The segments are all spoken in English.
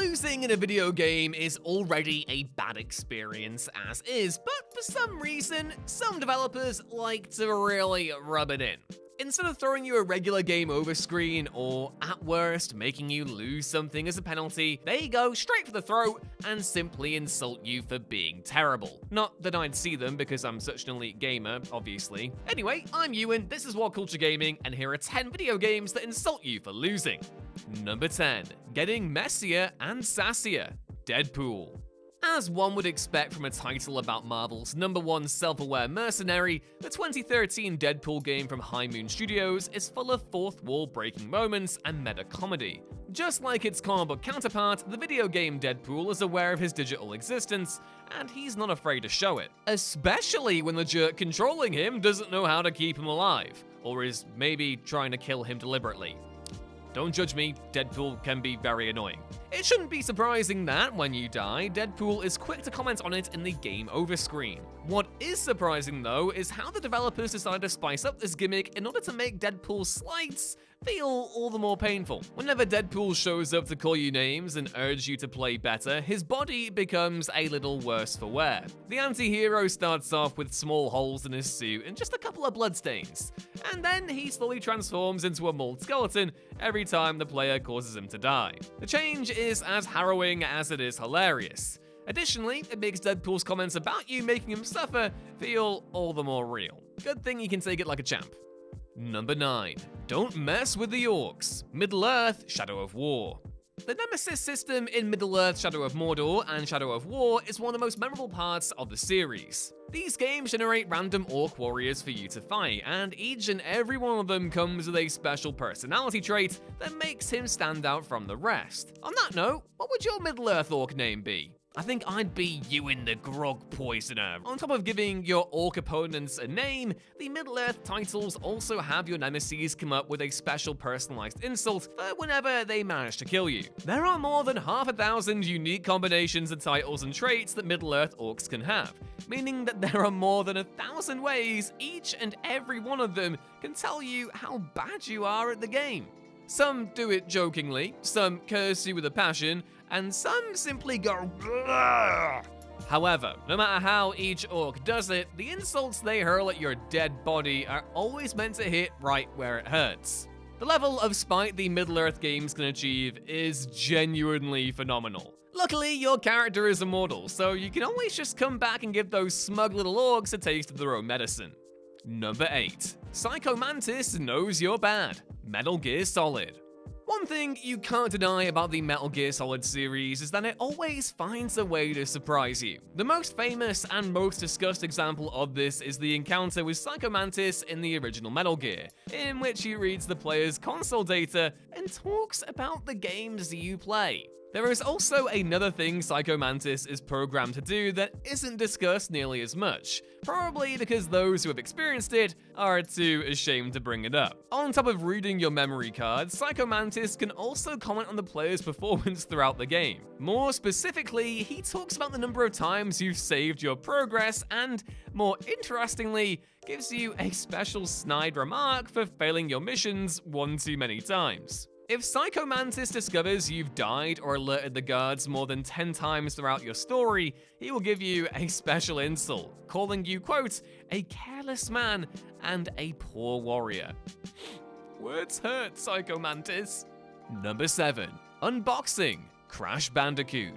Losing in a video game is already a bad experience as is, but for some reason, some developers like to really rub it in. Instead of throwing you a regular game over screen, or at worst, making you lose something as a penalty, they go straight for the throat and simply insult you for being terrible. Not that I'd see them because I'm such an elite gamer, obviously. Anyway, I'm Ewan, this is WhatCulture Gaming, and here are 10 video games that insult you for losing. Number 10. Getting messier and sassier. Deadpool. As one would expect from a title about Marvel's #1 self-aware mercenary, the 2013 Deadpool game from High Moon Studios is full of fourth-wall breaking moments and meta-comedy. Just like its comic book counterpart, the video game Deadpool is aware of his digital existence, and he's not afraid to show it. Especially when the jerk controlling him doesn't know how to keep him alive, or is maybe trying to kill him deliberately. Don't judge me, Deadpool can be very annoying. It shouldn't be surprising that, when you die, Deadpool is quick to comment on it in the game over screen. What is surprising though is how the developers decided to spice up this gimmick in order to make Deadpool's slights feel all the more painful. Whenever Deadpool shows up to call you names and urge you to play better, his body becomes a little worse for wear. The anti-hero starts off with small holes in his suit and just a couple of bloodstains, and then he slowly transforms into a mauled skeleton every time the player causes him to die. The change is as harrowing as it is hilarious. Additionally, it makes Deadpool's comments about you making him suffer feel all the more real. Good thing he can take it like a champ. Number 9. Don't mess with the orcs. Middle-earth Shadow of War. The Nemesis system in Middle-earth Shadow of Mordor and Shadow of War is one of the most memorable parts of the series. These games generate random orc warriors for you to fight, and each and every one of them comes with a special personality trait that makes him stand out from the rest. On that note, what would your Middle-earth orc name be? I think I'd be Ewan the Grog Poisoner. On top of giving your orc opponents a name, the Middle-earth titles also have your nemesis come up with a special personalized insult for whenever they manage to kill you. There are more than 1,000 unique combinations of titles and traits that Middle-earth orcs can have, meaning that there are more than 1,000 ways each and every one of them can tell you how bad you are at the game. Some do it jokingly, some curse you with a passion, and some simply go Grrr. However, no matter how each orc does it, the insults they hurl at your dead body are always meant to hit right where it hurts. The level of spite the Middle-earth games can achieve is genuinely phenomenal. Luckily, your character is immortal, so you can always just come back and give those smug little orcs a taste of their own medicine. Number 8. Psycho Mantis knows you're bad. Metal Gear Solid. One thing you can't deny about the Metal Gear Solid series is that it always finds a way to surprise you. The most famous and most discussed example of this is the encounter with Psycho Mantis in the original Metal Gear, in which he reads the player's console data and talks about the games you play. There is also another thing Psycho Mantis is programmed to do that isn't discussed nearly as much, probably because those who have experienced it are too ashamed to bring it up. On top of reading your memory cards, Psycho Mantis can also comment on the player's performance throughout the game. More specifically, he talks about the number of times you've saved your progress and, more interestingly, gives you a special snide remark for failing your missions one too many times. If Psycho Mantis discovers you've died or alerted the guards more than 10 times throughout your story, he will give you a special insult, calling you, quote, a careless man and a poor warrior. Words hurt, Psycho Mantis. Number 7. Unboxing Crash Bandicoot.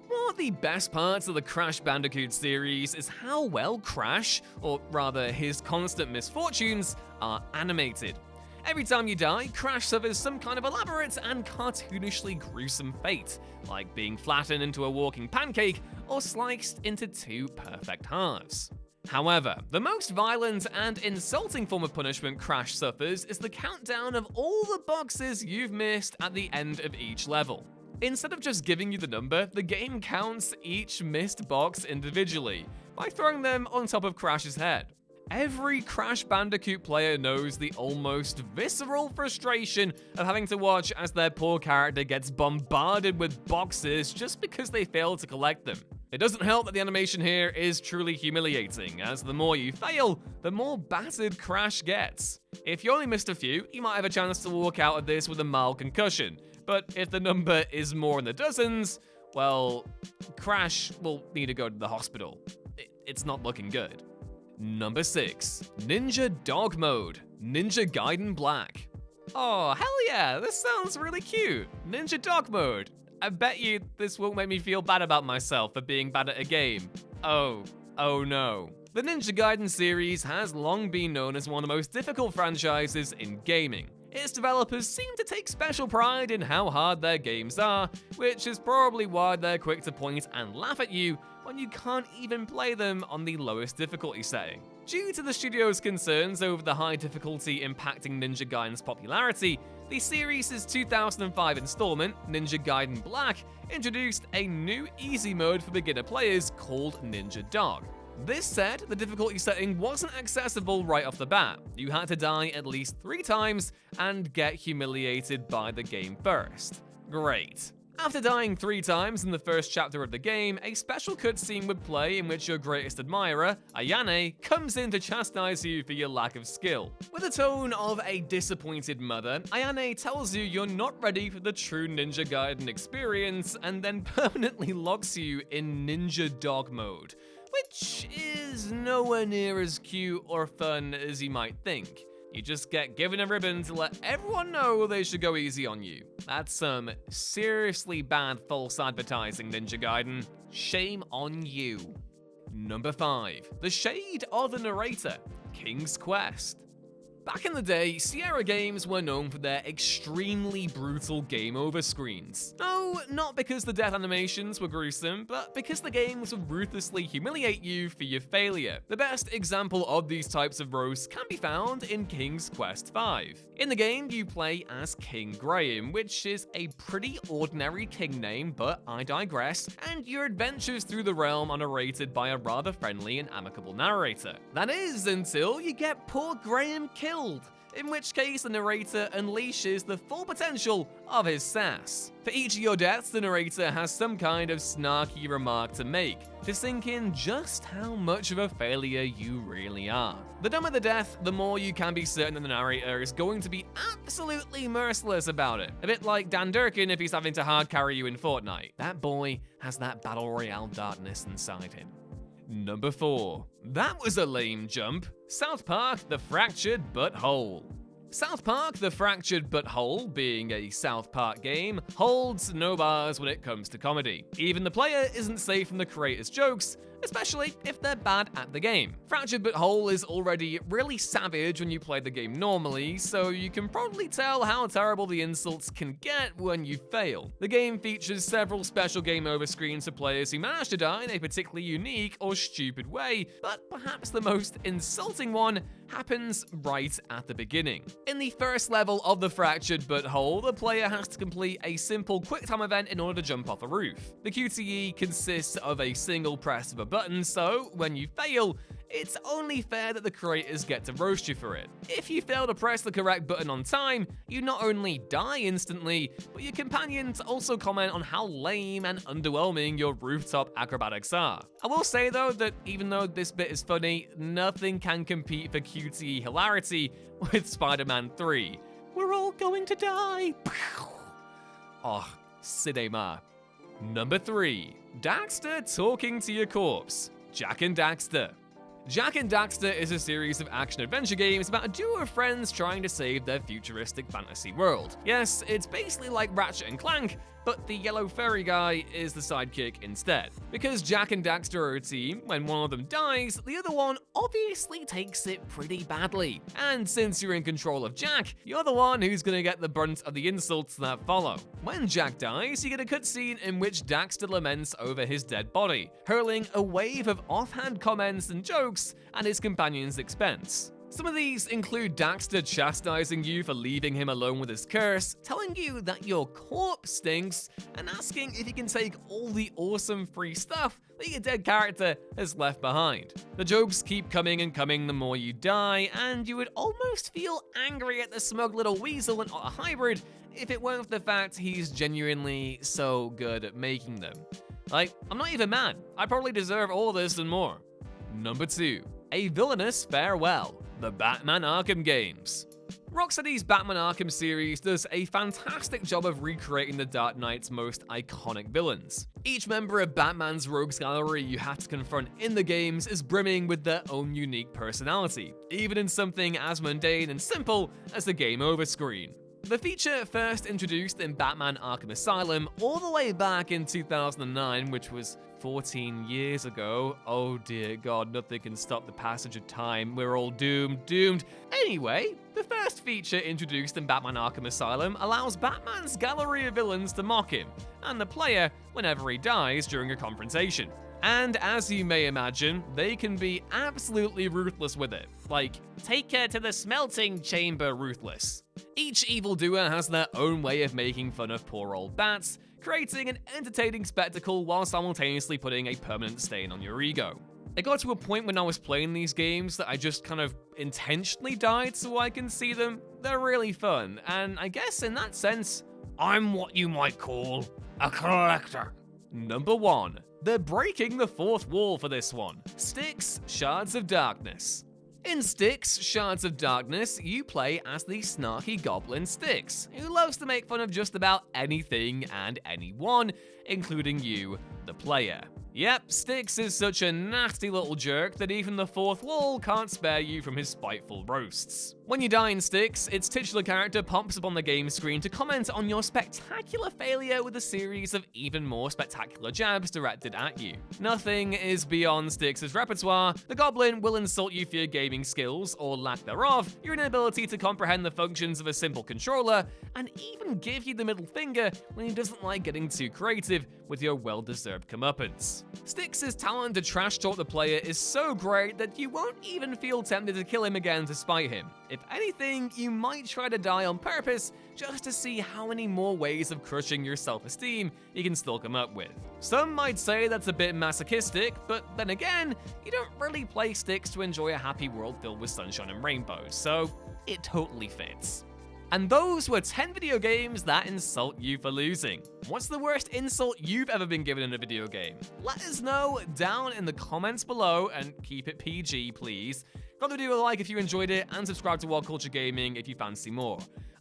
One of the best parts of the Crash Bandicoot series is how well Crash, or rather his constant misfortunes, are animated. Every time you die, Crash suffers some kind of elaborate and cartoonishly gruesome fate, like being flattened into a walking pancake or sliced into 2 perfect halves. However, the most violent and insulting form of punishment Crash suffers is the countdown of all the boxes you've missed at the end of each level. Instead of just giving you the number, the game counts each missed box individually by throwing them on top of Crash's head. Every Crash Bandicoot player knows the almost visceral frustration of having to watch as their poor character gets bombarded with boxes just because they failed to collect them. It doesn't help that the animation here is truly humiliating, as the more you fail, the more battered Crash gets. If you only missed a few, you might have a chance to walk out of this with a mild concussion, But if the number is more in the dozens, well, Crash will need to go to the hospital. It's not looking good. Number 6. Ninja Dog Mode, Ninja Gaiden Black. Oh, hell yeah, this sounds really cute. Ninja Dog Mode. I bet you this won't make me feel bad about myself for being bad at a game. Oh no. The Ninja Gaiden series has long been known as one of the most difficult franchises in gaming. Its developers seem to take special pride in how hard their games are, which is probably why they're quick to point and laugh at you when you can't even play them on the lowest difficulty setting. Due to the studio's concerns over the high difficulty impacting Ninja Gaiden's popularity, the series' 2005 installment, Ninja Gaiden Black, introduced a new easy mode for beginner players called Ninja Dog. This said, the difficulty setting wasn't accessible right off the bat. You had to die at least 3 times and get humiliated by the game first. Great. After dying 3 times in the first chapter of the game, a special cutscene would play in which your greatest admirer, Ayane, comes in to chastise you for your lack of skill. With a tone of a disappointed mother, Ayane tells you you're not ready for the true Ninja Gaiden experience and then permanently locks you in Ninja Dog Mode, which is nowhere near as cute or fun as you might think. You just get given a ribbon to let everyone know they should go easy on you. That's some seriously bad false advertising, Ninja Gaiden. Shame on you. Number 5. The Shade of the Narrator, King's Quest. Back in the day, Sierra games were known for their extremely brutal game over screens. No, not because the death animations were gruesome, but because the games would ruthlessly humiliate you for your failure. The best example of these types of roasts can be found in King's Quest V. In the game, you play as King Graham, which is a pretty ordinary king name, but I digress, and your adventures through the realm are narrated by a rather friendly and amicable narrator. That is, until you get poor Graham killed, in which case the narrator unleashes the full potential of his sass. For each of your deaths, the narrator has some kind of snarky remark to make, to sink in just how much of a failure you really are. The dumber the death, the more you can be certain that the narrator is going to be absolutely merciless about it. A bit like Dan Durkin if he's having to hard carry you in Fortnite. That boy has that battle royale darkness inside him. Number 4. That was a lame jump. South Park: The Fractured But Whole. South Park: The Fractured But Whole, being a South Park game, holds no bars when it comes to comedy. Even the player isn't safe from the creator's jokes, especially if they're bad at the game. Fractured But Whole is already really savage when you play the game normally, so you can probably tell how terrible the insults can get when you fail. The game features several special game over screens for players who manage to die in a particularly unique or stupid way, but perhaps the most insulting one happens right at the beginning. In the first level of the Fractured But Whole, the player has to complete a simple quick-time event in order to jump off a roof. The QTE consists of a single press of a button, so when you fail, it's only fair that the creators get to roast you for it. If you fail to press the correct button on time, you not only die instantly, but your companions also comment on how lame and underwhelming your rooftop acrobatics are. I will say though that even though this bit is funny, nothing can compete for QTE hilarity with Spider-Man 3. We're all going to die. Oh, cinema. Number 3. Daxter talking to your corpse, Jak and Daxter. Jak and Daxter is a series of action-adventure games about a duo of friends trying to save their futuristic fantasy world. Yes, it's basically like Ratchet and Clank, but the yellow furry guy is the sidekick instead. Because Jak and Daxter are a team, when one of them dies, the other one obviously takes it pretty badly. And since you're in control of Jak, you're the one who's gonna get the brunt of the insults that follow. When Jak dies, you get a cutscene in which Daxter laments over his dead body, hurling a wave of offhand comments and jokes at his companion's expense. Some of these include Daxter chastising you for leaving him alone with his curse, telling you that your corpse stinks, and asking if you can take all the awesome free stuff that your dead character has left behind. The jokes keep coming and coming the more you die, and you would almost feel angry at the smug little weasel and otter hybrid if it weren't for the fact he's genuinely so good at making them. Like, I'm not even mad. I probably deserve all this and more. Number 2. A Villainous Farewell, the Batman Arkham games. Rocksteady's Batman Arkham series does a fantastic job of recreating the Dark Knight's most iconic villains. Each member of Batman's rogues gallery you have to confront in the games is brimming with their own unique personality, even in something as mundane and simple as the game over screen. The feature first introduced in Batman Arkham Asylum all the way back in 2009, which was 14 years ago. Oh dear God, nothing can stop the passage of time. We're all doomed. Anyway, the first feature introduced in Batman Arkham Asylum allows Batman's gallery of villains to mock him, and the player whenever he dies during a confrontation. And as you may imagine, they can be absolutely ruthless with it. Like, take her to the smelting chamber ruthless. Each evildoer has their own way of making fun of poor old bats, creating an entertaining spectacle while simultaneously putting a permanent stain on your ego. It got to a point when I was playing these games that I just kind of intentionally died so I can see them. They're really fun, and I guess in that sense, I'm what you might call a collector. Number 1. They're breaking the fourth wall for this one. Styx, Shards of Darkness. In Styx, Shards of Darkness, you play as the snarky goblin Styx, who loves to make fun of just about anything and anyone, including you, the player. Yep, Styx is such a nasty little jerk that even the fourth wall can't spare you from his spiteful roasts. When you die in Styx, its titular character pops up on the game screen to comment on your spectacular failure with a series of even more spectacular jabs directed at you. Nothing is beyond Styx's repertoire. The goblin will insult you for your gaming skills, or lack thereof, your inability to comprehend the functions of a simple controller, and even give you the middle finger when he doesn't like getting too creative with your well-deserved comeuppance. Styx's talent to trash talk the player is so great that you won't even feel tempted to kill him again to spite him. If anything, you might try to die on purpose just to see how many more ways of crushing your self-esteem you can still come up with. Some might say that's a bit masochistic, but then again, you don't really play Styx to enjoy a happy world filled with sunshine and rainbows, so it totally fits. And those were 10 video games that insult you for losing. What's the worst insult you've ever been given in a video game? Let us know down in the comments below, and keep it PG, please. Drop the video a like if you enjoyed it, and subscribe to WhatCulture Gaming if you fancy more.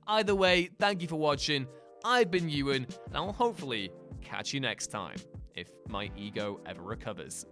Either way, thank you for watching. I've been Ewan, and I'll hopefully catch you next time, if my ego ever recovers.